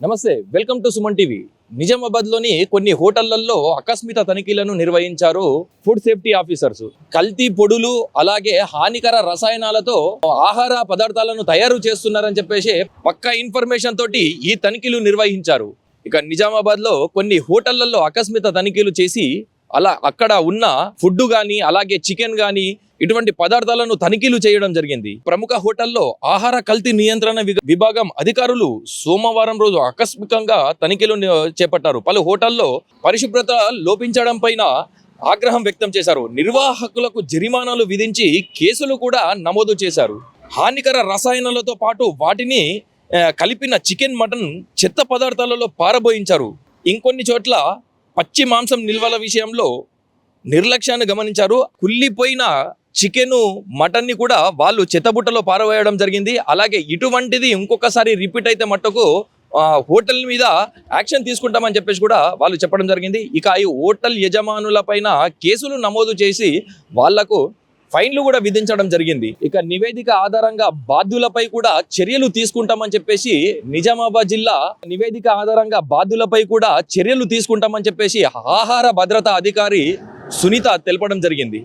నమస్తే, welcome to Suman TV. నిజామాబాద్లోని కొన్ని హోటళ్లలో ఆకస్మిక తనిఖీలను నిర్వహించారు ఫుడ్ సేఫ్టీ ఆఫీసర్స్. కల్తీ పొడులు అలాగే హానికర రసాయనాలతో ఆహార పదార్థాలను తయారు చేస్తున్నారని చెప్పేసి పక్కా ఇన్ఫర్మేషన్ తోటి ఈ తనిఖీలు నిర్వహించారు. ఇక నిజామాబాద్లో కొన్ని హోటళ్లలో ఆకస్మిక తనిఖీలు చేసి అక్కడ ఉన్న ఫుడ్ గానీ అలాగే చికెన్ గానీ ఇటువంటి పదార్థాలను తనిఖీలు చేయడం జరిగింది. ప్రముఖ హోటల్లో ఆహార కల్తీ నియంత్రణ విభాగం అధికారులు సోమవారం రోజు ఆకస్మికంగా తనిఖీలు చేపట్టారు. పలు హోటల్లో పరిశుభ్రత లోపించడం పైన ఆగ్రహం వ్యక్తం చేశారు. నిర్వాహకులకు జరిమానాలు విధించి కేసులు కూడా నమోదు చేశారు. హానికర రసాయనాలతో పాటు వాటిని కలిపిన చికెన్, మటన్ చెత్త పదార్థాలలో పారబోయించారు. ఇంకొన్ని చోట్ల పచ్చి మాంసం నిల్వల విషయంలో నిర్లక్ష్యాన్ని గమనించారు. కుళ్ళిపోయిన చికెను, మటన్ని కూడా వాళ్ళు చెత్తబుట్టలో పారవేయడం జరిగింది. అలాగే ఇటువంటిది ఇంకొకసారి రిపీట్ అయితే మట్టుకు హోటల్ మీద యాక్షన్ తీసుకుంటామని చెప్పేసి కూడా వాళ్ళు చెప్పడం జరిగింది. ఇక ఈ హోటల్ యజమానుల పైన కేసులు నమోదు చేసి వాళ్లకు ఫైన్లు కూడా విధించడం జరిగింది. ఇక నివేదిక ఆధారంగా బాధ్యులపై కూడా చర్యలు తీసుకుంటామని చెప్పేసి నిజామాబాద్ జిల్లా నివేదిక ఆధారంగా బాధ్యులపై కూడా చర్యలు తీసుకుంటామని చెప్పేసి ఆహార భద్రతా అధికారి సునీత తెలపడం జరిగింది.